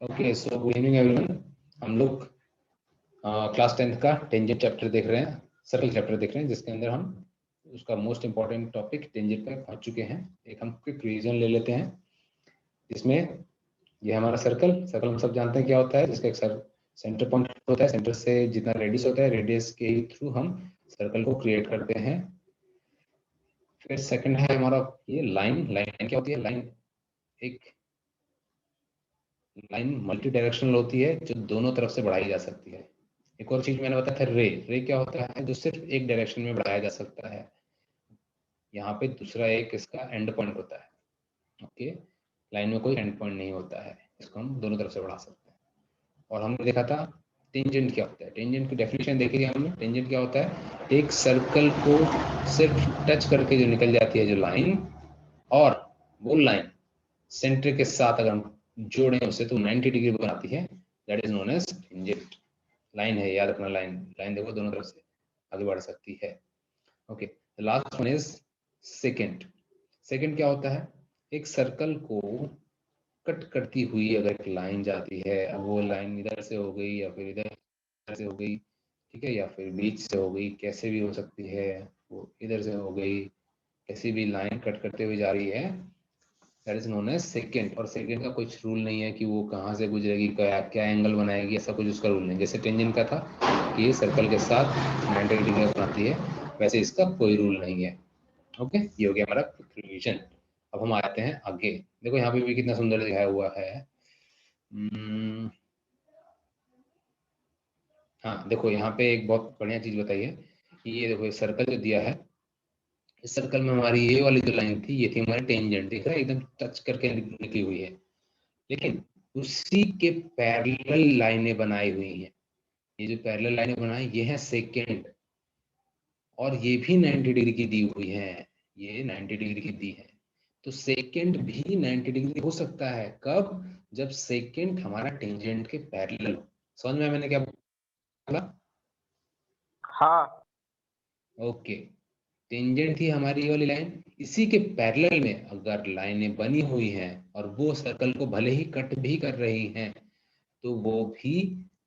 Okay, so good evening everyone. हम लोग class 10th का टेंजेंट चैप्टर देख रहे हैं, सर्कल चैप्टर देख रहे हैं, जिसके अंदर हम उसका मोस्ट इंपॉर्टेंट टॉपिक टेंजेंट पे पहुंच चुके हैं। एक हम क्विक रिवीजन ले लेते हैं। इसमें ये हमारा सर्कल हम सब जानते हैं क्या होता है, जिसका एक सेंटर पॉइंट होता है। सेंटर से जितना रेडियस होता है, रेडियस के थ्रू हम सर्कल को क्रिएट करते हैं। फिर सेकंड है हमारा ये लाइन। लाइन क्या होती है? लाइन मल्टी डायरेक्शनल होती है, जो दोनों तरफ से बढ़ाई जा सकती है। एक और चीज मैंने बताया था, रे क्या होता है? जो सिर्फ एक डायरेक्शन में बढ़ाया जा सकता है। यहाँ पे दूसरा एक इसका एंड पॉइंट होता है। ओके, लाइन में कोई एंड पॉइंट नहीं होता है, इसको हम दोनों तरफ से बढ़ा सकते हैं। और हमने देखा था टेंजेंट क्या होता है। टेंजेंट की डेफिनेशन देखी थी हमने। टेंजेंट क्या होता है? एक सर्कल को सिर्फ टच करके जो निकल जाती है जो लाइन, और वो लाइन सेंटर के साथ अगर हम जोड़ें उसे तो 90 डिग्री बनाती है। That is known as tangent. Line है, याद रखना। लाइन देखो दोनों तरफ से आगे बढ़ सकती है। Okay, last one is second. Second क्या होता है? एक सर्कल को कट करती हुई अगर एक लाइन जाती है, अब वो लाइन इधर से हो गई या फिर इधर से हो गई, ठीक है, या फिर बीच से हो गई, कैसे भी हो सकती है, वो इधर से हो गई, कैसी भी लाइन कट करते हुए जा रही है, that is known as second. और सेकेंड का कुछ रूल नहीं है कि वो कहाँ से गुजरेगी, क्या क्या एंगल बनाएगी, ऐसा कुछ उसका रूल नहीं। जैसे टेंजेंट का था कि ये सर्कल के साथ 90 डिग्री बनाती है, वैसे इसका कोई रूल नहीं है। ओके, ये हो गया हमारा रिवीजन। अब हम आते हैं आगे। देखो यहाँ पे भी कितना सुंदर दिखाया हुआ है। हाँ देखो, यहाँ पे एक बहुत बढ़िया चीज बताइए कि ये देखो, ये सर्कल जो दिया है, इस सर्कल में हमारी ये वाली जो लाइन थी, ये थी हमारी टेंजेंट। दिख रहा है, एकदम टच करके निकली हुई है। लेकिन उसी के पैरेलल लाइनें बनाई हुई हैं। ये जो पैरेलल लाइनें बनाई, ये है सेकेंड, और ये भी 90 डिग्री की दी हुई है। ये 90 डिग्री की दी है। तो सेकेंड भी 90 डिग्री हो सकता है। कब? जब सेकेंड हमारा टेंजेंट के पैरेलल हो। समझ में मैंने क्या बोला? हाँ। ओके, टेंजेंट थी हमारी ये वाली लाइन, इसी के पैरेलल में अगर लाइनें बनी हुई हैं और वो सर्कल को भले ही कट भी कर रही हैं, तो वो भी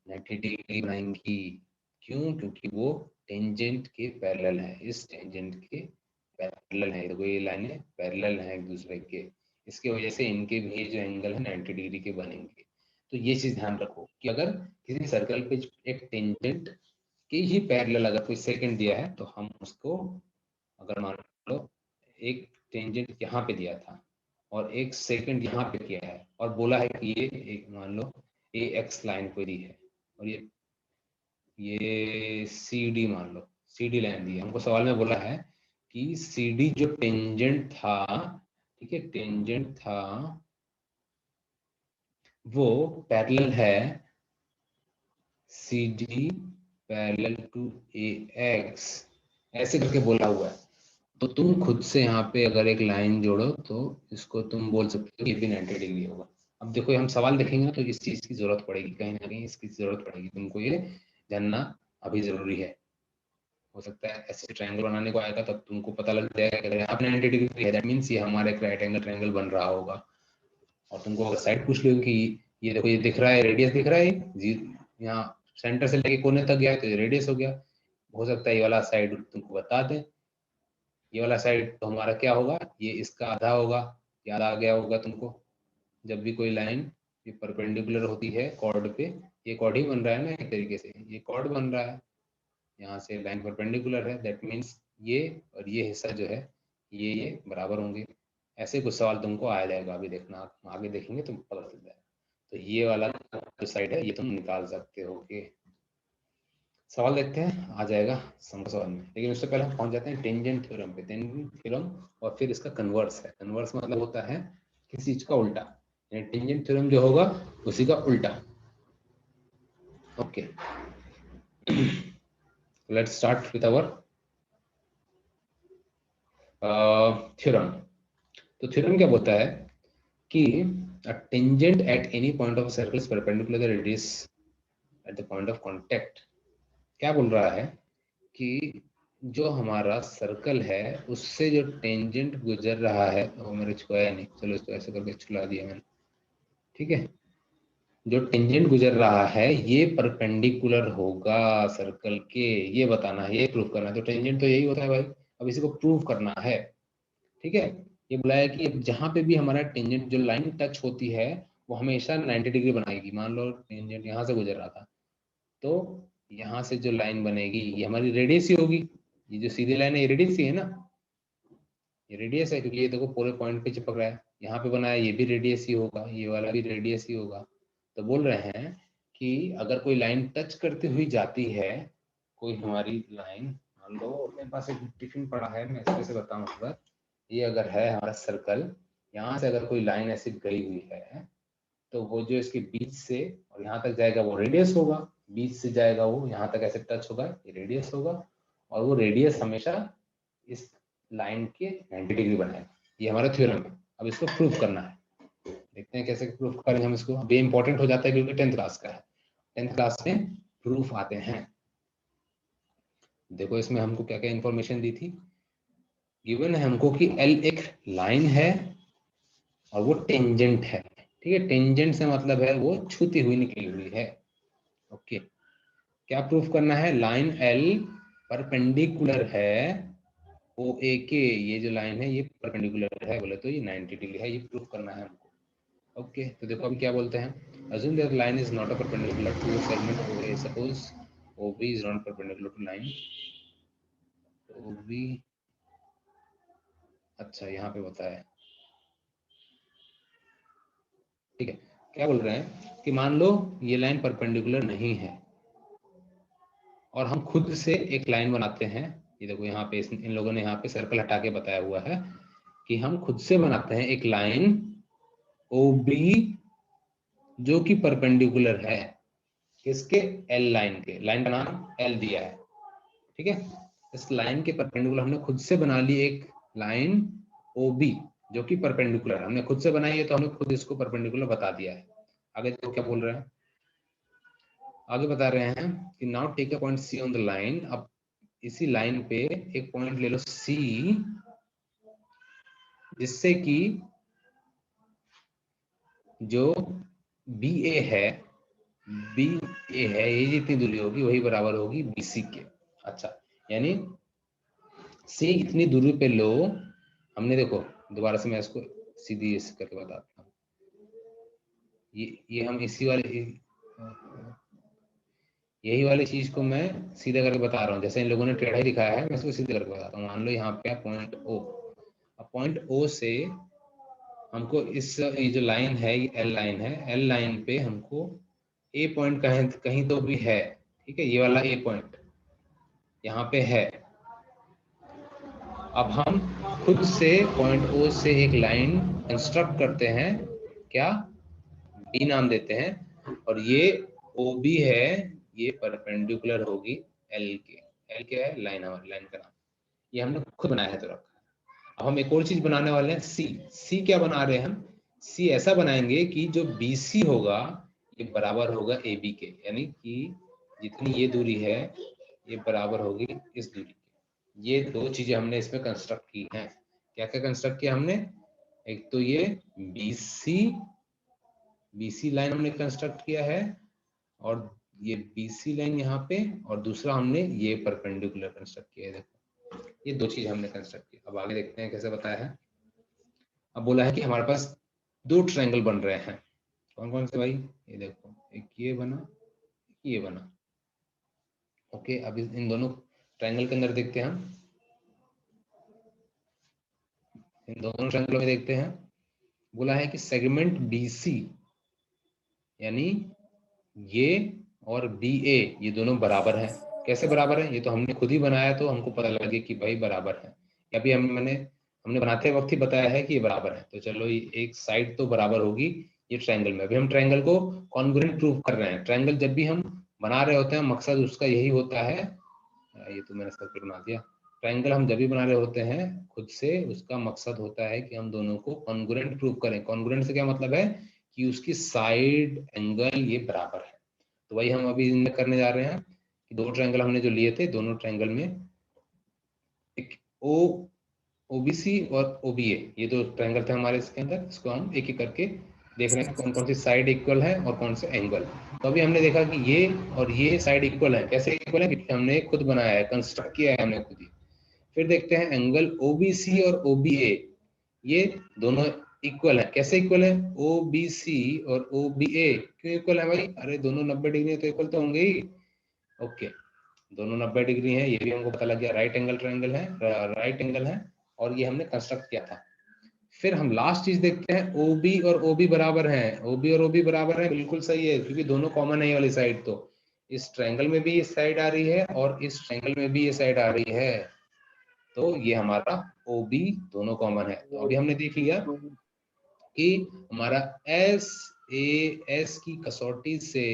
90 डिग्री बनाएंगी। क्यों? क्योंकि वो टेंजेंट के पैरेलल है। इस टेंजेंट के पैरेलल है, देखो ये लाइनें पैरेलल हैं एक दूसरे के, इसके वजह से इनके भी जो एंगल है 90 डिग्री के बनेंगे। तो ये चीज ध्यान रखो कि अगर किसी सर्कल पे एक टेंजेंट के ही पैरेलल अगर कोई सेकंड दिया है, तो हम उसको, अगर मान लो एक टेंजेंट यहाँ पे दिया था और एक सेकंड यहाँ पे किया है, और बोला है कि ये एक मान लो ए एक्स लाइन कोई दी है, और ये सी डी, मान लो सी डी लाइन दी है। हमको सवाल में बोला है कि सी डी जो टेंजेंट था, ठीक है, टेंजेंट था, वो पैरेलल है C D parallel to A X, ऐसे करके बोला हुआ है। तो तुम खुद से यहाँ पे अगर एक लाइन जोड़ो तो इसको तुम बोल सकते हो ये भी 90 डिग्री होगा। अब देखो, हम सवाल देखेंगे तो इस चीज की जरूरत पड़ेगी, कहीं ना कहीं इसकी जरूरत पड़ेगी तुमको, ये जानना अभी जरूरी है। हो सकता है ऐसे ट्रायंगल बनाने को आएगा तब तुमको पता लग जाएगा कि अगर यहाँ पे 90 डिग्री है, दैट मीन्स ये हमारा एक राइट एंगल ट्रायंगल बन रहा होगा। और तुमको अगर साइड पूछ लो कि ये देखो, ये दिख रहा है, रेडियस दिख रहा है, यहाँ सेंटर से लेके कोने तक गया है तो ये रेडियस हो गया। हो सकता है ये वाला साइड तुमको बता दें, ये वाला साइड तो हमारा क्या होगा, ये इसका आधा होगा। याद आ गया होगा तुमको, जब भी कोई लाइन ये परपेंडिकुलर होती है कॉर्ड पे, ये कॉर्ड ही बन रहा है ना, एक तरीके से ये कॉर्ड बन रहा है, यहाँ से लाइन परपेंडिकुलर है, दैट मीन्स ये और ये हिस्सा जो है ये बराबर होंगे। ऐसे कुछ सवाल तुमको आ जाएगा, अभी देखना, आप आगे देखेंगे तुम पता चल जाएगा। तो ये वाला जो साइड है ये तुम निकाल सकते हो। ओके, सवाल देखते हैं, आ जाएगा समझ सवाल में। लेकिन उससे पहले हम पहुंच जाते हैं टेंजेंट थ्योरम पे। टेंजेंट थ्योरम और फिर इसका कन्वर्स है। कन्वर्स मतलब होता है किसी चीज का उल्टा, यानी टेंजेंट थ्योरम जो होगा उसी का उल्टा। Okay, let's start with our theorem. तो थ्योरम क्या बोलता है कि a tangent at any point of a circle is perpendicular to the radius at the point of contact। क्या बोल रहा है कि जो हमारा सर्कल है उससे जो टेंजेंट गुजर रहा है, वो मेरे छुआया नहीं, चलो इसको ऐसे करके छुला दिया मैंने, ठीक है। जो टेंजेंट गुजर रहा है ये परपेंडिकुलर होगा सर्कल के, ये बताना है, ये प्रूव करना है। तो टेंजेंट तो यही होता है भाई, अब इसी को प्रूव करना है। ठीक है, ये बुलाया कि जहां पे भी हमारा टेंजेंट जो लाइन टच होती है वो हमेशा 90 डिग्री बनाएगी। मान लो टेंजेंट यहाँ से गुजर रहा था, तो यहाँ से जो लाइन बनेगी ये हमारी रेडियस ही होगी। ये जो सीधी लाइन है ये रेडियस ही है ना, ये रेडियस है, क्योंकि ये देखो पूरे पॉइंट पे चिपक रहा है। यहाँ पे बनाया ये भी रेडियस ही होगा, ये वाला भी रेडियस ही होगा। तो बोल रहे हैं कि अगर कोई लाइन टच करती हुई जाती है, कोई हमारी लाइन, मान लो मेरे पास एक टिफिन पड़ा है, मैं इसमें से बताऊँ अगर ये अगर है हमारा सर्कल, यहाँ से अगर कोई लाइन ऐसी गई हुई है तो वो जो इसके बीच से और यहाँ तक जाएगा वो रेडियस होगा, बीच से जाएगा वो यहाँ तक ऐसे टच होगा, ये रेडियस होगा। और वो रेडियस हमेशा इस लाइन के 90 डिग्री बनाएगा। ये हमारा थ्योरम है। अब इसको प्रूफ करना है, देखते हैं कैसे प्रूफ करेंगे हम इसको। अब ये इंपॉर्टेंट हो जाता है क्योंकि 10th क्लास का है, 10th क्लास में प्रूफ आते हैं। देखो इसमें हमको क्या क्या इंफॉर्मेशन दी थी, गिवन है हमको कि एल एक लाइन है और वो टेंजेंट है। ठीक है, टेंजेंट से मतलब है वो छूती हुई निकली हुई है। ओके, क्या प्रूफ करना है, लाइन एल परपेंडिकुलर है ओ ए के, ये जो लाइन है ये परपेंडिकुलर है, बोले तो ये 90 डिग्री है, ये प्रूफ करना है हमको। ओके, तो देखो अभी क्या बोलते हैं, assume that line is not a perpendicular to a segment OA, suppose OB is not perpendicular to line OB। अच्छा यहाँ पे बताया, ठीक है, क्या बोल रहे हैं कि मान लो ये लाइन परपेंडिकुलर नहीं है और हम खुद से एक लाइन बनाते हैं। ये देखो यहाँ पे इन लोगों ने यहाँ पे सर्कल हटा के बताया हुआ है कि हम खुद से बनाते हैं एक लाइन OB जो कि परपेंडिकुलर है किसके, एल लाइन के, लाइन का नाम एल दिया है। ठीक है, इस लाइन के परपेंडिकुलर हमने खुद से बना ली एक लाइन OB जो कि परपेंडिकुलर है, हमने खुद से बनाई है तो हमने खुद इसको परपेंडिकुलर बता दिया है। आगे तो क्या बोल रहे हैं, आगे बता रहे हैं कि now take a point C on the line. अब इसी लाइन पे एक पॉइंट ले लो सी, जिससे कि जो बी ए है, बी ए है ये जितनी दूरी होगी वही बराबर होगी BC के। अच्छा, यानी सी इतनी दूरी पे लो, हमने देखो दोबारा से मैं इसको सीधी इस करके बताता हूँ। ये हम इसी वाले यही वाली चीज को मैं सीधा करके बता रहा हूँ, जैसे इन लोगों ने टेढ़ा ही दिखाया है मैं इसको सीधे करके बताता हूँ। मान लो यहाँ पे पॉइंट O, अब पॉइंट O से हमको इस ये जो लाइन है ये एल लाइन है, एल लाइन पे हमको ए पॉइंट कहीं कहीं तो भी है। ठीक है, ये वाला ए पॉइंट यहाँ पे है। अब हम खुद से पॉइंट O से एक लाइन कंस्ट्रक्ट करते हैं, क्या, B नाम देते हैं, और ये OB है, ये परपेंडिकुलर होगी L के। L क्या है, लाइन, हमारी लाइन का नाम, ये हमने खुद बनाया है तो रखा। अब हम एक और चीज बनाने वाले हैं, सी क्या बना रहे हैं हम, सी ऐसा बनाएंगे कि जो BC होगा ये बराबर होगा AB के, यानी कि जितनी ये दूरी है ये बराबर होगी इस दूरी के। ये दो चीजें हमने इसमें कंस्ट्रक्ट की हैं। क्या क्या कंस्ट्रक्ट किया हमने, एक तो ये BC लाइन हमने कंस्ट्रक्ट किया है, और ये BC लाइन यहाँ पे, और दूसरा हमने ये परपेंडिकुलर कंस्ट्रक्ट किया है। देखो ये दो चीज हमने कंस्ट्रक्ट की। अब आगे देखते हैं कैसे बताया है। अब बोला है कि हमारे पास दो ट्रायंगल बन रहे हैं, कौन कौन से भाई, ये देखो एक ये बना, एक ये बना। ओके, अब इन दोनों ट्रायंगल के अंदर देखते हैं हम, इन दोनों ट्रायंगलों में देखते हैं। बोला है कि सेगमेंट BC यानी ये और BA ये दोनों बराबर हैं। कैसे बराबर है, ये तो हमने खुद ही बनाया तो हमको पता लगे कि भाई बराबर है। अभी हमने बनाते वक्त ही बताया है कि ये बराबर है, तो चलो ये एक साइड तो बराबर होगी ये ट्रायंगल में। अभी हम ट्रायंगल को कॉन्ग्रुएंट प्रूव कर रहे हैं। ट्रायंगल जब भी हम बना रहे होते हैं मकसद उसका यही होता है, ये तो मैंने सर्किल बना दिया। ट्रायंगल हम जब भी बना रहे होते हैं खुद से, उसका मकसद होता है कि हम दोनों को कॉन्ग्रुएंट प्रूव करें। कॉन्ग्रुएंट से क्या मतलब है कि उसकी साइड एंगल ये बराबर है। तो वही हम अभी इनमें करने जा रहे हैं कि दो ट्रायंगल हमने जो लिए थे, दोनों ट्रायंगल में एक OBC और OBA ये दो ट्रायंगल थे हमारे इसके अंदर, इसको हम एक एक करके देख रहे हैं कौन कौन सी साइड इक्वल है और कौन से एंगल। तो अभी हमने देखा कि ये और ये साइड इक्वल है। कैसे इक्वल है? क्योंकि हमने खुद बनाया है, कंस्ट्रक्ट किया है हमने खुद ही। फिर देखते हैं एंगल OBC और OBA, ये दोनों इक्वल है। कैसे इक्वल है? OBC और OBA क्यों इक्वल है भाई? अरे दोनों 90 डिग्री है तो इक्वल तो होंगे ही। ओके, दोनों 90 डिग्री है, ये भी हमको पता लग गया। राइट एंगल ट्रायंगल है, राइट एंगल है, और ये हमने कंस्ट्रक्ट किया था। फिर हम लास्ट चीज देखते हैं, OB और OB बराबर हैं। OB और OB बराबर है, बिल्कुल सही है, क्योंकि दोनों कॉमन है ये वाली साइड। तो इस ट्रायंगल में भी ये साइड आ रही है और इस ट्रायंगल में भी ये साइड आ रही है, तो ये हमारा OB दोनों कॉमन है। तो अभी हमने देख लिया कि हमारा SAS की कसौटी से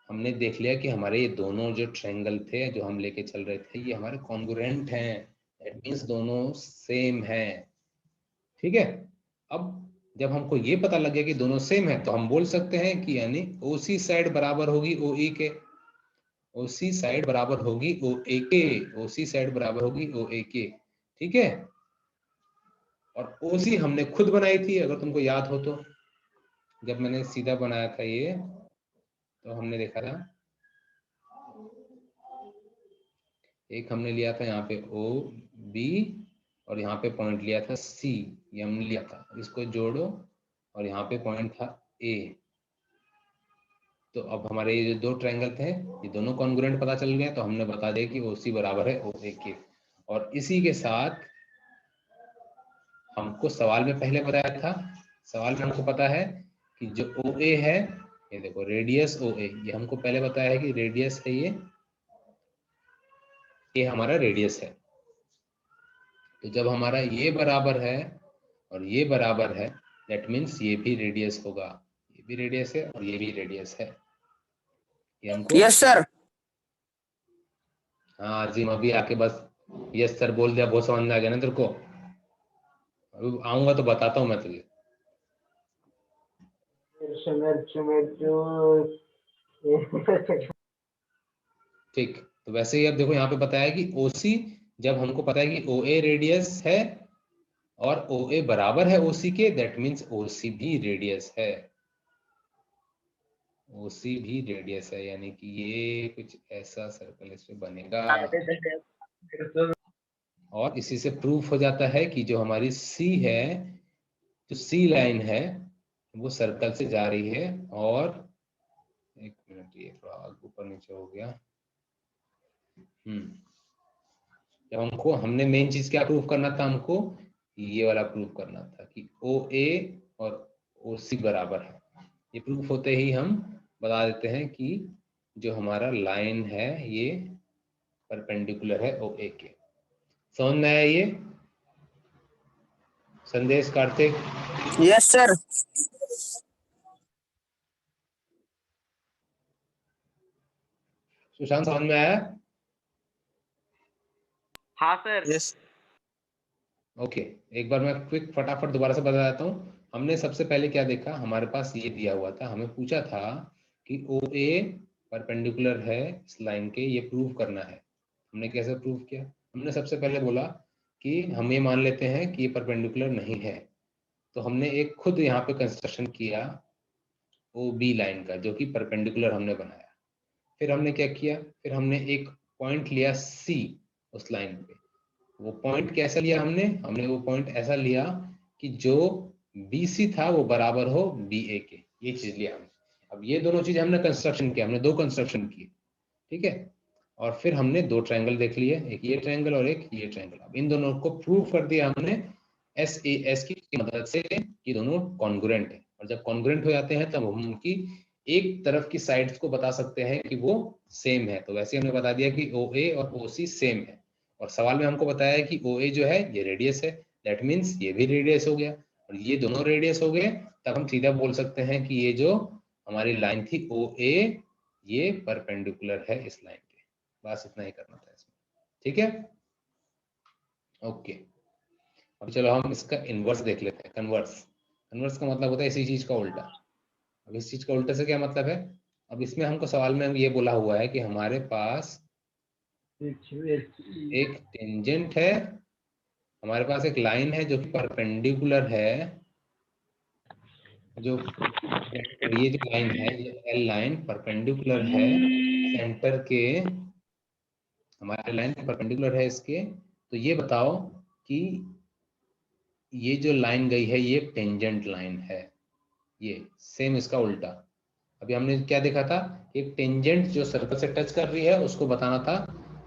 हमने देख लिया कि हमारे ये दोनों जो ट्रायंगल थे जो हम लेके चल रहे थे, ये हमारे कॉन्ग्रुएंट हैं। दैट मींस दोनों सेम हैं। ठीक है, अब जब हमको ये पता लग गया कि दोनों सेम है, तो हम बोल सकते हैं कि यानी OC साइड बराबर होगी OE के, OC साइड बराबर होगी OA के, OC साइड बराबर होगी OA के। ठीक है, और OC हमने खुद बनाई थी, अगर तुमको याद हो तो। जब मैंने सीधा बनाया था ये, तो हमने देखा था, एक हमने लिया था यहाँ पे OB और यहाँ पे पॉइंट लिया था C, ये हमने लिया था। इसको जोड़ो और यहाँ पे पॉइंट था A। तो अब हमारे ये जो दो ट्रायंगल थे, ये दोनों कॉन्ग्रुएंट पता चल गए, तो हमने बता दिया कि OC बराबर है OA के। और इसी के साथ हमको सवाल में पहले बताया था, सवाल में हमको पता है कि जो OA है, ये देखो रेडियस OA, ये हमको पहले बताया है कि रेडियस है ये हमारा रेडियस है। तो जब हमारा ये बराबर है और ये बराबर है, दैट मीन्स ये भी रेडियस होगा। ये भी रेडियस है और ये भी रेडियस है। ये हमको यस सर। हाँ अजीम, अभी आके बस यस सर बोल दिया, बहुत समझ में आ गया ना तेरे को। अभी आऊंगा तो बताता हूँ मैं तुझे। ठीक, तो वैसे ही अब देखो यहाँ पे बताया कि OC, जब हमको पता है कि OA रेडियस है और OA बराबर है OC के, दैट मीन्स OC भी रेडियस है। OC भी रेडियस है, यानी कि ये कुछ ऐसा सर्कल इस पे बनेगा। और इसी से प्रूफ हो जाता है कि जो हमारी C है, जो C लाइन है, वो सर्कल से जा रही है। और एक मिनट, ये थोड़ा ऊपर नीचे हो गया। जब हमको, हमने मेन चीज क्या प्रूफ करना था, हमको ये वाला प्रूफ करना था कि OA और OC बराबर है। ये प्रूफ होते ही हम बता देते हैं कि जो हमारा लाइन है ये परपेंडिकुलर है OA के। समझ में आया ये संदेश कार्तिक? Yes sir. सुशांत समझ में आया? हाँ सर। यस। ओके, एक बार मैं क्विक फटाफट दोबारा से बता देता हूँ। हमने सबसे पहले क्या देखा, हमारे पास ये दिया हुआ था, हमें पूछा था कि OA परपेंडिकुलर है इस लाइन के, ये प्रूव करना है। हमने कैसे प्रूव किया? हमने सबसे पहले बोला कि हम ये मान लेते हैं कि ये परपेंडिकुलर नहीं है, तो हमने एक खुद यहाँ पे कंस्ट्रक्शन किया OB लाइन का, जो कि परपेंडिकुलर हमने बनाया। फिर हमने क्या किया, फिर हमने एक पॉइंट लिया C उस लाइन पे। वो पॉइंट कैसा लिया हमने, हमने वो पॉइंट ऐसा लिया कि जो BC था वो बराबर हो BA के, ये चीज लिया हमने। अब ये दोनों चीज हमने कंस्ट्रक्शन किया, हमने दो कंस्ट्रक्शन किए। ठीक है, और फिर हमने दो ट्रायंगल देख लिए, एक ये ट्रायंगल और एक ये ट्रायंगल। अब इन दोनों को प्रूव कर दिया हमने SAS की मदद से कि दोनों कॉन्ग्रुएंट है। और जब कॉन्ग्रुएंट हो जाते हैं तब हम उनकी एक तरफ की साइड्स को बता सकते हैं कि वो सेम है। तो वैसे हमने बता दिया कि OA और OC सेम है। और सवाल में हमको बताया कि OA जो है ये रेडियस है, दैट मीन्स ये भी रेडियस हो गया, और ये दोनों रेडियस हो गए। तब हम सीधा बोल सकते हैं कि ये जो हमारी लाइन थी OA, ये परपेंडिकुलर है इस लाइन के। बस इतना ही करना था इसमें। ठीक है, ओके। अब चलो हम इसका इनवर्स देख लेते हैं, कन्वर्स। कन्वर्स का मतलब होता है इसी चीज का उल्टा। अब इस चीज का उल्टा से क्या मतलब है? अब इसमें हमको सवाल में ये बोला हुआ है कि हमारे पास एक टेंजेंट है, हमारे पास एक लाइन है जो कि परपेंडिकुलर है जो ये जो लाइन है, ये एल लाइन परपेंडिकुलर है सेंटर के, हमारे लाइन परपेंडिकुलर है इसके, तो ये बताओ कि ये जो लाइन गई है ये टेंजेंट लाइन है। ये सेम इसका उल्टा, अभी हमने क्या देखा था, एक टेंजेंट जो सर्कल से टच कर रही है उसको बताना था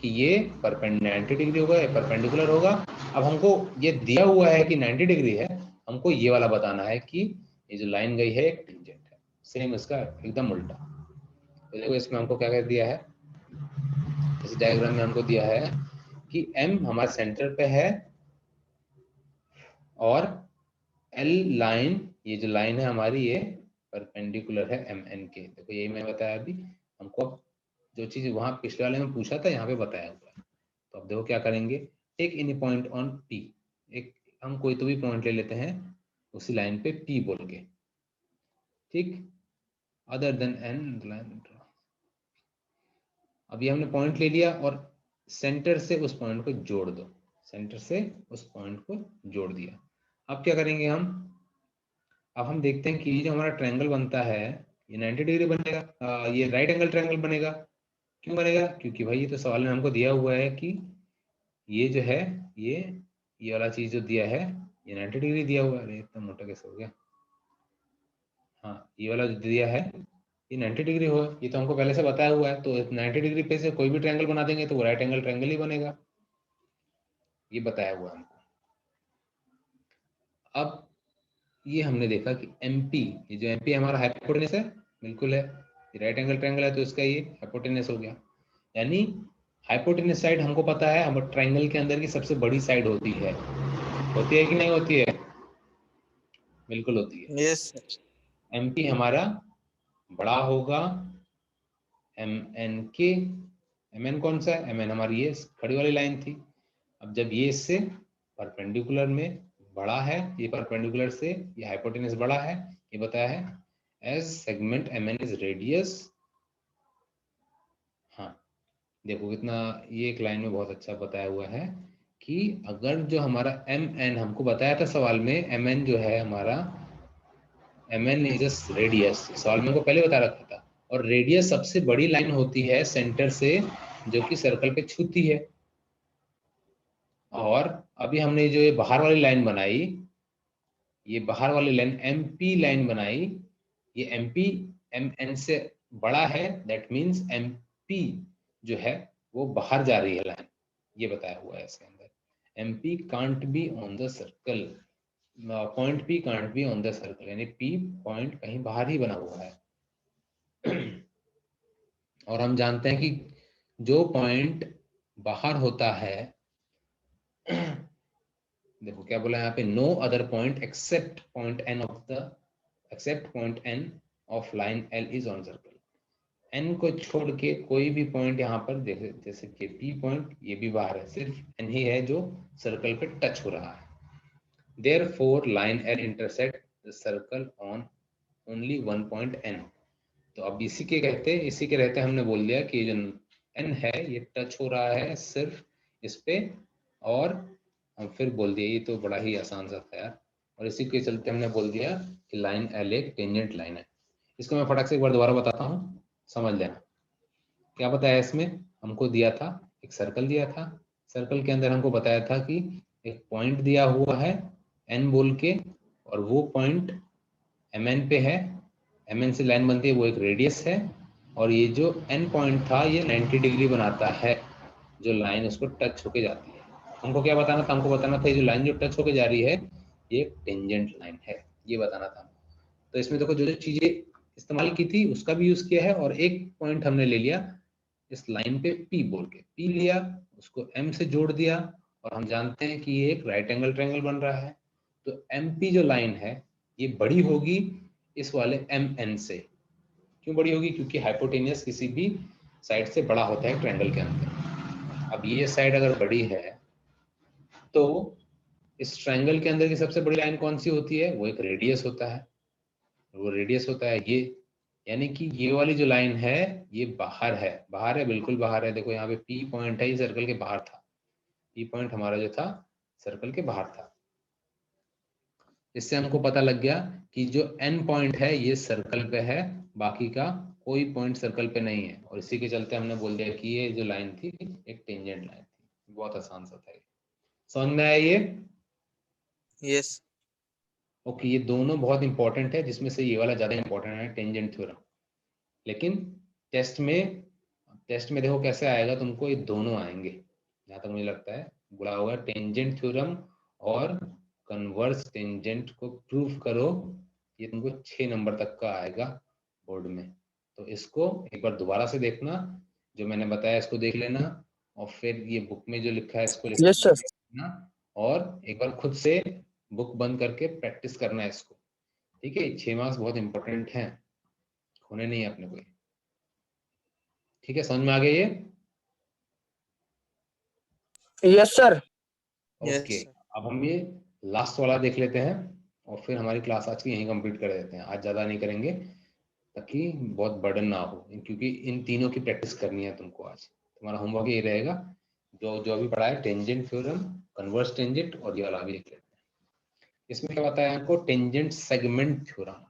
कि ये 90 डिग्री होगा, या परपेंडिकुलर होगा। अब हमको ये दिया हुआ है कि 90 डिग्री है, हमको ये वाला बताना है कि ये जो लाइन गई है एक टेंजेंट है। सेम इसका एकदम उल्टा। तो देखो इसमें हमको क्या कह दिया है, इस डायग्राम में हमको दिया है कि M हमारे सेंटर पे है और L लाइन, ये जो लाइन है हमारी ये परपेंडिकुलर है MN के। देखो यही मैं बताया अभी हमको, जो चीज वहां पिछले वाले में पूछा था यहाँ पे बताया हुआ है। तो अब देखो क्या करेंगे, take any point on P, एक हम कोई तो भी पॉइंट ले लेते हैं उसी लाइन पे P बोल के, ठीक, अदर देन N लाइन। अभी हमने पॉइंट ले लिया और सेंटर से उस पॉइंट को जोड़ दो, सेंटर से उस पॉइंट को जोड़ दिया। अब क्या करेंगे हम, अब हम देखते हैं कि ये जो हमारा ट्रायंगल बनता है ये 90 डिग्री बनेगा, ये राइट एंगल ट्रायंगल बनेगा। क्यों बनेगा, क्योंकि भाई ये तो सवाल में हमको दिया हुआ है कि ये जो है ये वाला चीज जो दिया है ये 90 डिग्री दिया हुआ है। अरे इतना मोटा कैसे हो गया, हाँ ये वाला जो दिया है ये 90 डिग्री हो, ये तो हमको पहले से बताया हुआ है। तो 90 डिग्री पे से कोई भी ट्रायंगल बना देंगे तो वो राइट एंगल ट्रायंगल ही बनेगा, ये बताया हुआ है हमको। अब ये हमने देखा कि MP, ये जो MP हमारा हाइपोटेनस है, बिल्कुल है, राइट एंगल ट्रायंगल है तो इसका ये हाइपोटेनस हो गया। यानी हाइपोटेनस साइड हमको पता है, हम ट्रायंगल के अंदर की सबसे बड़ी साइड होती है कि नहीं होती है, बिल्कुल होती है। यस MP हमारा बड़ा होगा MN के, MN कौन सा है, MN हमारी ये खड़ी वाली लाइन थी। अब जब ये इससे परपेंडिकुलर में बड़ा है, ये परपेंडिकुलर से ये हाइपोटेनस बड़ा है, ये बताया है as segment MN is radius. हाँ देखो कितना, ये एक लाइन में बहुत अच्छा बताया हुआ है कि अगर जो हमारा MN हमको बताया था सवाल में, MN जो है हमारा MN इज रेडियस, सवाल में हमको पहले बता रखा था। और रेडियस सबसे बड़ी लाइन होती है सेंटर से जो कि सर्कल पे छूती है। और अभी हमने जो ये बाहर वाली लाइन बनाई, ये बाहर वाली लाइन MP लाइन बनाई, ये MP MN से बड़ा है, दैट मीन्स MP जो है वो बाहर जा रही है लाइन, ये बताया हुआ है इसके अंदर। MP can't be on the circle, point P can't be on the circle, यानी P पॉइंट कहीं बाहर ही बना हुआ है। और हम जानते हैं कि जो पॉइंट बाहर होता है, देखो क्या बोला यहाँ पे, no other point except point N of the, except point N of line L is on circle. N को छोड़ के कोई भी पॉइंट यहाँ पर जैसे कि P पॉइंट ये भी बाहर है, सिर्फ N ही है जो सर्कल पे टच हो रहा है। Therefore line L intersect the circle on only one point N। तो अब इसी के रहते हमने बोल दिया कि जो N है ये टच हो रहा है सिर्फ इस पे, और हम फिर बोल दिया, ये तो बड़ा ही आसान सा था यार, और इसी के चलते हमने बोल दिया कि लाइन L एक टेंजेंट लाइन है। इसको मैं फटाक से एक बार दोबारा बताता हूँ, समझ लेना। क्या बताया इसमें, हमको दिया था एक सर्कल दिया था, सर्कल के अंदर हमको बताया था कि एक पॉइंट दिया हुआ है N बोल के, और वो पॉइंट MN पे है, MN से लाइन बनती है, वो एक रेडियस है, और ये जो N पॉइंट था ये 90 डिग्री बनाता है, जो लाइन उसको टच होके जाती है। हमको क्या बताना था, हमको बताना था ये जो लाइन जो टच होके जा रही है ये टेंजेंट लाइन है, ये बताना था। तो इसमें देखो जो जो चीजें इस्तेमाल की थी उसका भी यूज किया है, और एक पॉइंट हमने ले लिया इस लाइन पे P बोल के, P लिया, उसको M से जोड़ दिया, और हम जानते हैं कि ये एक राइट एंगल ट्रायंगल बन रहा है। तो MP जो लाइन है ये बड़ी होगी इस वाले MN से। क्यों बड़ी होगी, क्योंकि हाइपोटेनियस किसी भी साइड से बड़ा होता है ट्रायंगल के अंदर। अब ये साइड अगर बड़ी है तो इस ट्रायंगल के अंदर की सबसे बड़ी लाइन कौन सी होती है, वो एक रेडियस होता है, वो रेडियस होता है ये। यानी कि ये वाली जो लाइन है ये बाहर है, बिल्कुल बाहर है। देखो यहाँ पे P पॉइंट है, ये सर्कल के बाहर था, P पॉइंट हमारा जो था सर्कल के बाहर था। इससे हमको पता लग गया कि जो एन पॉइंट है ये सर्कल पे है, बाकी का कोई पॉइंट सर्कल पे नहीं है, और इसी के चलते हमने बोल दिया कि ये जो लाइन थी एक टेंजेंट लाइन थी। बहुत आसान सा था ये, समझ में आया ये? यस। ओके, ये दोनों बहुत इंपॉर्टेंट है, जिसमें से ये वाला ज्यादा इंपॉर्टेंट है, टेंजेंट थ्योरम। लेकिन टेस्ट में देखो कैसे आएगा तुमको, ये दोनों आएंगे जहां तक मुझे लगता है। बुरा होगा टेंजेंट थ्योरम और कन्वर्स टेंजेंट को प्रूव करो, ये तुमको 6 नंबर तक का आएगा बोर्ड में। तो इसको एक बार दोबारा से देखना, जो मैंने बताया इसको देख लेना, और फिर ये बुक में जो लिखा है इसको यस सर। लिखना, और एक बार खुद से बुक बंद करके प्रैक्टिस करना है इसको। ठीक है, 6 मार्क्स बहुत इंपॉर्टेंट हैं, होने नहीं है अपने को। ठीक है, समझ में आ गया ये? Yes sir. ओके, अब हम ये लास्ट वाला देख लेते हैं, और फिर हमारी क्लास आज की यहीं कंप्लीट कर देते हैं। आज ज़्यादा नहीं करेंगे ताकि बहुत बर्डन ना हो, क्योंकि इन तीनों की प्रैक्टिस करनी है तुमको। आज तुम्हारा होमवर्क ये रहेगा, जो जो अभी पढ़ा है, टेंजेंट थ्योरम, कन्वर्स टेंजेंट, और ये वाला भी देख लेते हैं। इसमें क्या बताया हमको? Tangent segment theorem.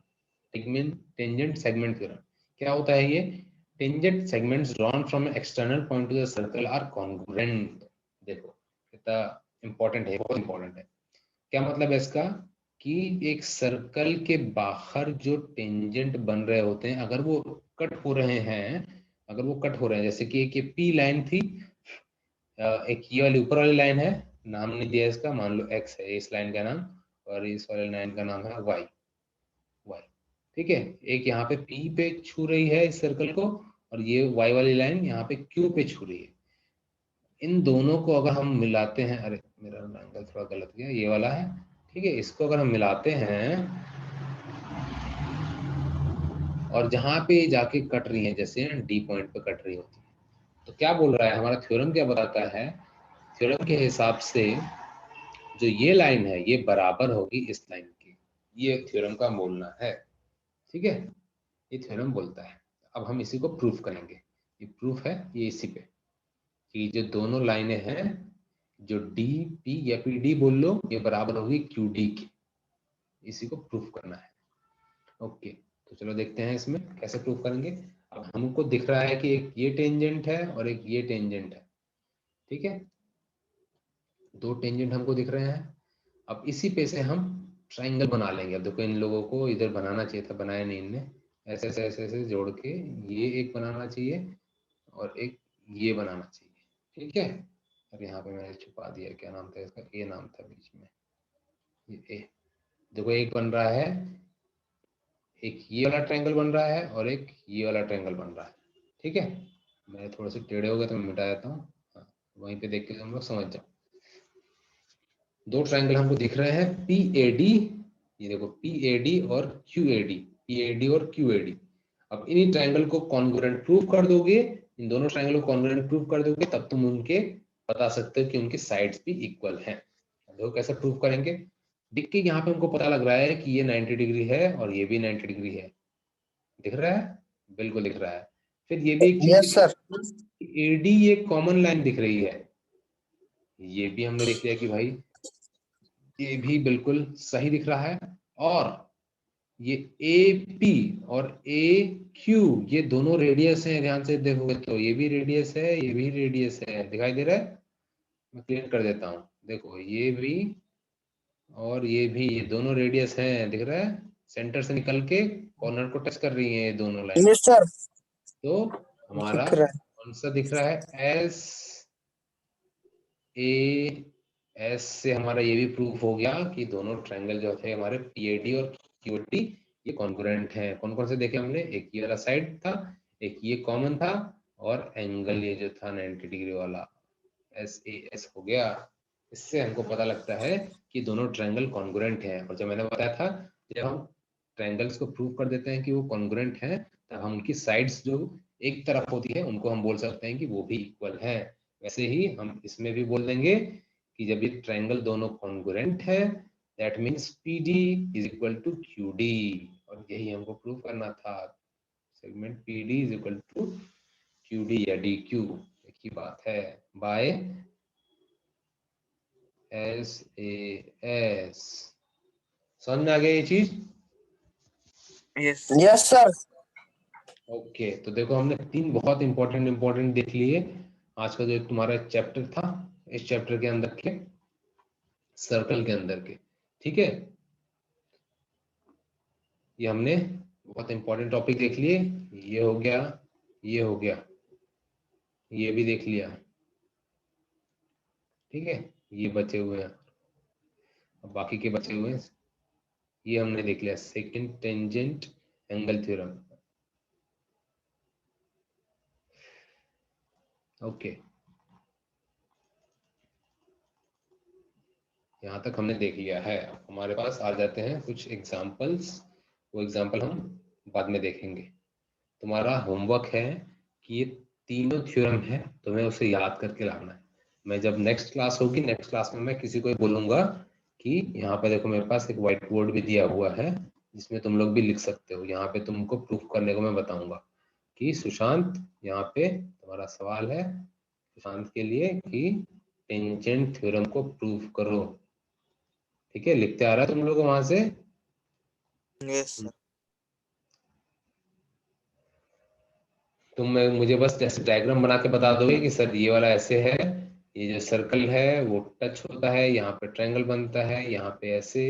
Tangent segment theorem क्या होता है ये? Tangent segments drawn from external point to the circle are congruent. देखो कितना इंपॉर्टेंट है, बहुत इंपॉर्टेंट है। क्या मतलब है इसका? कि एक सर्कल के बाहर जो टेंजेंट बन रहे होते हैं, अगर वो कट हो रहे हैं, जैसे कि एक ये पी लाइन थी, एक ये वाली ऊपर वाली लाइन है, नाम नहीं दिया इसका, मान लो एक्स है इस लाइन का नाम, और इस वाली लाइन का नाम है वाई। ठीक है, एक यहाँ पे पी पे छू रही है इस सर्कल को, और ये वाई वाली लाइन यहाँ पे क्यू पे छू रही है। इन दोनों को अगर हम मिलाते हैं, अरे मेरा एंगल थोड़ा गलत गया, ये वाला है। ठीक है, इसको अगर हम मिलाते हैं और जहां पे जाके कट रही है, जैसे डी पॉइंट पे कट रही होती है, तो क्या बोल रहा है हमारा थ्योरम? क्या बताता है थ्योरम के हिसाब से? जो ये लाइन है ये बराबर होगी इस लाइन की, ये थ्योरम का बोलना है। ठीक है, ये थ्योरम बोलता है। अब हम इसी को प्रूफ करेंगे। ये प्रूफ है ये इसी पे, कि जो दोनों लाइनें हैं, जो डी पी या पी डी बोल लो, ये बराबर होगी क्यू डी की। इसी को प्रूफ करना है। ओके, तो चलो देखते हैं इसमें कैसे प्रूफ करेंगे। अब हमको दिख रहा है कि एक ये टेंजेंट है और एक ये टेंजेंट है। ठीक है, दो टेंजेंट हमको दिख रहे हैं। अब इसी पे से हम ट्राइंगल बना लेंगे। अब देखो, इन लोगों को इधर बनाना चाहिए था, बनाया नहीं इनने। ऐसे ऐसे ऐसे ऐसे जोड़ के ये एक बनाना चाहिए और एक ये बनाना चाहिए। ठीक है, अब यहाँ पे मैंने छुपा दिया, क्या नाम था इसका? ए नाम था बीच में, ये ए। देखो एक बन रहा है, एक ये वाला ट्रायंगल बन रहा है और एक ये वाला ट्रायंगल बन रहा है। ठीक है, मैं थोड़े से टेढ़े हो गए तो मैं मिटा देता हूँ। हाँ, वहीं पे देख के हम लोग समझ जाओ। दो ट्रायंगल हमको दिख रहे हैं, पी ए डी, ये देखो पी ए डी और Q A D, P A D और क्यू ए डी। अब इन्हीं ट्रायंगल को कॉन्ग्रुएंट प्रूव कर दोगे, इन दोनों ट्रायंगल को कॉन्ग्रुएंट प्रूव कर दोगे, तब तुम उनके बता सकते हो कि उनकी साइड्स भी इक्वल हैं। देखो कैसे प्रूव करेंगे। दिख के यहाँ पे हमको पता लग रहा है कि ये 90 डिग्री है और ये भी 90 डिग्री है। दिख रहा है? बिल्कुल दिख रहा है। फिर ये भी एक चीज यस सर। एडी एक कॉमन लाइन दिख रही है, ये भी हमने देख लिया कि भाई ये भी बिल्कुल सही दिख रहा है। और ये ए पी और ए क्यू, ये दोनों रेडियस हैं, ध्यान से देखोगे तो ये भी रेडियस है, ये भी रेडियस है, दिखाई दे रहा है? मैं क्लियर कर देता हूँ, देखो ये भी और ये भी, ये दोनों रेडियस हैं, दिख रहा है? सेंटर से निकल के कॉर्नर को टच कर रही हैं ये दोनों लाइन। Yes sir. तो हमारा दिख रहा है। कौन सा दिख रहा है? एस ए एस से हमारा ये भी प्रूफ हो गया कि दोनों ट्रायंगल जो थे हमारे पीएडी और क्यूटी, ये कॉन्ग्रुएंट हैं। कौन कौन से देखे हमने? एक ये वाला साइड था, एक ये कॉमन था, और एंगल ये जो था 90 डिग्री वाला, एस ए एस हो गया। इससे हमको पता लगता है कि दोनों ट्रायंगल कॉन्ग्रुएंट हैं। और जब मैंने बताया था, जब हम ट्रायंगल्स को प्रूव कर देते हैं कि वो कॉन्ग्रुएंट हैं, तब हम उनकी साइड्स जो एक तरफ होती है उनको हम बोल सकते हैं कि वो भी इक्वल है। वैसे ही हम इसमें भी बोल देंगे कि जब ये ट्रायंगल दोनों कॉन्ग्रुएंट है, that means PD is equal to QD। और यही हमको प्रूव करना था, segment PD is equal to QD या DQ, एक ही बात है, बाय SAS। समझ में आ गया ये चीज? Yes yes sir. ओके, तो देखो हमने 3 बहुत इंपॉर्टेंट देख लिए आज का जो तुम्हारा चैप्टर था, इस चैप्टर के अंदर के सर्कल के अंदर के, ठीक है। ये हमने बहुत इंपॉर्टेंट टॉपिक देख लिए, ये हो गया, ये हो गया, ये भी देख लिया, ठीक है। ये बचे हुए हैं, अब बाकी के बचे हुए हैं, ये हमने देख लिया, second tangent angle theorem. Okay, यहाँ तक हमने देख लिया है। अब हमारे पास आ जाते हैं कुछ एग्जाम्पल्स, वो एग्जाम्पल हम बाद में देखेंगे। तुम्हारा होमवर्क है कि ये तीनों थ्योरम है, तुम्हें उसे याद करके लाना है। मैं जब नेक्स्ट क्लास होगी, नेक्स्ट क्लास में मैं किसी को बोलूंगा कि यहाँ पे देखो मेरे पास एक व्हाइट बोर्ड भी दिया हुआ है जिसमें तुम लोग भी लिख सकते हो। यहाँ पे तुमको प्रूफ करने को मैं बताऊंगा कि सुशांत, यहाँ पे तुम्हारा सवाल है सुशांत के लिए कि टेंजेंट थ्योरम को प्रूफ करो, ठीक है। लिखते आ रहा है तुम लोग को वहां से? Yes sir. तुम मुझे बस जैसे डायग्राम बना के बता दोगे कि सर ये वाला ऐसे है, ये जो सर्कल है वो टच होता है, यहाँ पे ट्रायंगल बनता है, यहाँ पे ऐसे,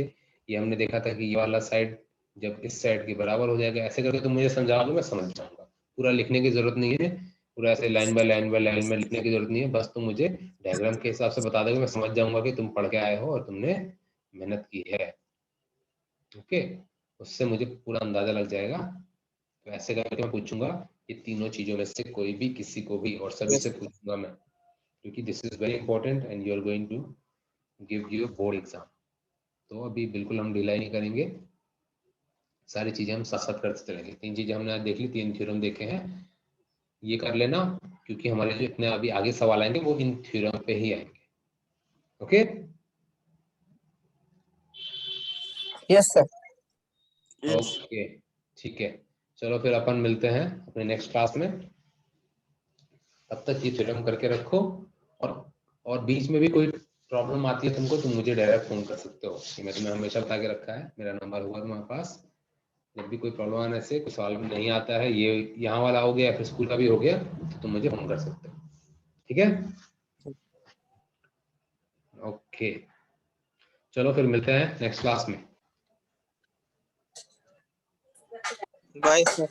ये हमने देखा था कि ये वाला साइड जब इस साइड के बराबर हो जाएगा, ऐसे करके तुम मुझे समझा दो, मैं समझ जाऊंगा। पूरा लिखने की जरूरत नहीं है, पूरा ऐसे line by line by line में लिखने की जरूरत नहीं है, बस तुम मुझे डायग्राम के हिसाब से बता दोगे, मैं समझ जाऊंगा कि तुम पढ़ के आए हो और तुमने मेहनत की है। ओके, उससे मुझे पूरा अंदाजा लग जाएगा। तो ऐसे करके मैं पूछूंगा ये तीनों चीजों में से कोई भी किसी को भी, और सभी यस से पूछूंगा मैं, क्योंकि this is very important and you are going to give you board exam. तो अभी बिल्कुल हम ढिलाई नहीं करेंगे, सारी चीजें हम साथ साथ करते चलेंगे। 3 चीजें हमने आज देख ली, 3 थ्योरम देखे हैं, ये कर लेना, क्योंकि हमारे जो इतने अभी आगे सवाल आएंगे वो इन थ्योरम पे ही आएंगे। Okay, yes sir. Yes okay, ठीक है। चलो फिर अपन मिलते हैं अपने नेक्स्ट क्लास में, तब तक ये थ्योरम करके रखो। और बीच में भी कोई प्रॉब्लम आती है तुमको, तुम मुझे डायरेक्ट फोन कर सकते हो, कि मैं तुम्हें हमेशा बता के रखा है, मेरा नंबर होगा तुम्हारे पास। जब भी कोई प्रॉब्लम आने से कोई सवाल नहीं आता है, ये यहाँ वाला हो गया फिर स्कूल का भी हो गया, तो तुम मुझे फोन कर सकते हो, ठीक है। ओके, चलो फिर मिलते हैं नेक्स्ट क्लास में। Bye sir.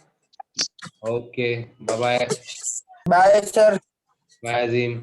Okay, bye bye. Bye sir. Bye अजीम।